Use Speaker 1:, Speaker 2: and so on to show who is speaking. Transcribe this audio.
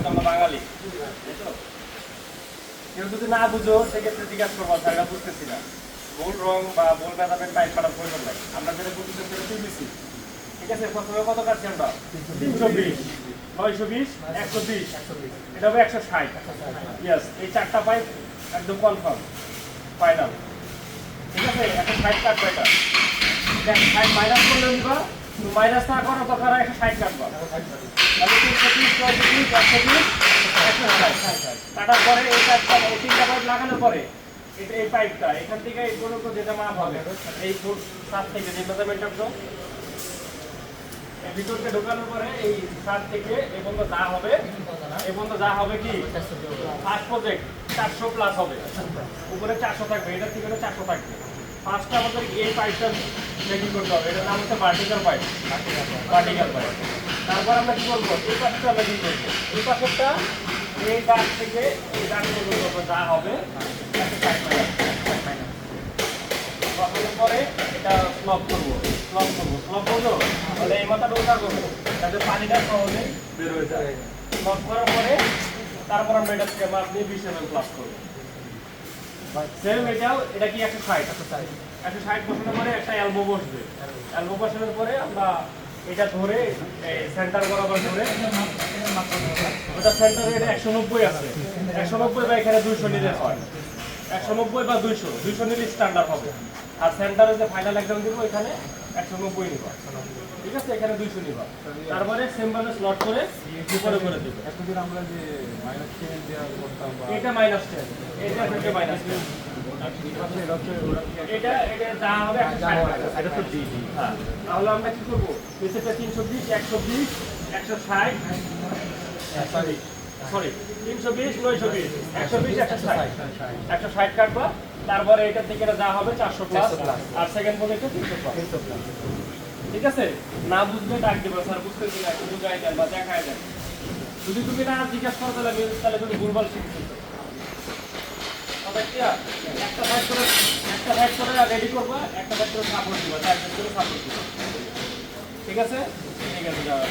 Speaker 1: আমরা তো আমরা বাঙালি, তাই তো? কেউ যদি না বুঝো সেক্ষেত্রে জিজ্ঞাসা করবো, স্যাররা বুঝতেছি না, গোল রং বা গোল মেজারমেন্ট পাইপ পাঠার প্রয়োজন নাই। আমরা যেটা বুঝতেছি সেটা পিভিসি। ঠিক আছে, প্রথমে কত কাটছি আমরা? 320, 920, 120, এটা হবে 160। ইয়েস, এই চারটা পাইপ একদম কনফার্ম, ফাইনাল। ঠিক আছে, 160 কাটবো। এটা 60 মাইনাস করলে নিবা, মাইনাস না করার দরকার, 160 কাটবা। তাহলে 330, 920, 120, 160 কাটার পরে এই চারটা, এই তিনটা পাইপ লাগানোর পরে এই পাইপটা এখান থেকে এই পর্যন্ত যেটা মাপ হবে, এই ফুট 7 থেকে যে মেজারমেন্ট আসলো এই ভিতরকে ঢোকানোর পরে এই 7 থেকে এই পর্যন্ত যা হবে, এই পর্যন্ত যা হবে কি ফার্স্ট প্রজেক্ট 400 প্লাস হবে, উপরে 400 থাকবে, এটা থেকে 400 থাকবে। ফার্স্টে আমাদের এই পাইপটা মেকিং করতে হবে, এটার নাম হচ্ছে ভার্টিক্যাল পাইপ। Vertical pipe. তারপর আমরা কি করবো, এই পাশটা মেকিং করবো। এই পাশেরটা এই গাছ থেকে এই গাছ পর্যন্ত যা হবে পরে এটা স্লপ করবো, স্লপ করলো তাহলে এই মাথাটা ওঠা করবো যাতে পানিটা সহজে বের হয়ে যায়। স্লপ করার পরে তারপর আমরা এটা থেকে মাপ নিয়ে 20 ml প্লাস করবো। সেম এটাও, এটা কি 160 বসানোর পরে একটা এলবো বসবে। এলবো বসানোর পরে আমরা এটা ধরে সেন্টার বরাবর ধরে, ওটা সেন্টারে এটা 190 আছে, 190 বা এখানে 200 নিলে হয়, 190 বা 200 নিলে স্ট্যান্ডার্ড হবে। আর সেন্টারে যে ফাইনাল এক্সাম দিব এখানে 190 নিবা। ঠিক আছে, এখানে 200 নিবা। তারপরে সেম ভাবে স্লট করে উপরে করে দিব।
Speaker 2: এখন আমরা যে -10 দেওয়া করতাম,
Speaker 1: এটা -10, এটা থেকে -10, এটা যা হবে 160,
Speaker 2: এটা তো জি জি।
Speaker 1: হ্যাঁ, তাহলে আমরা কি করব, নিচেটা 320, 120, 160, সরি 320, 920, 120, 160 কাটবা। তারপরে এটা থেকে যা হবে 400 প্লাস, আর সেকেন্ড প্রজেক্টে 300 প্লাস। ঠিক আছে, না বুঝলে ডাক দেবো, স্যার বুঝতেছি না, একটু বুঝাই দেন বা দেখায় দেন। যদি তুমি না জিজ্ঞাসা করো তাহলে তুমি ভুলভাল শিখছো। একটা সাইড করে রেডি করবা, একটা সাইড করে সাপোর্ট দিবা, চার সাইড করে সাপোর্ট দিবা। ঠিক আছে, যাওয়া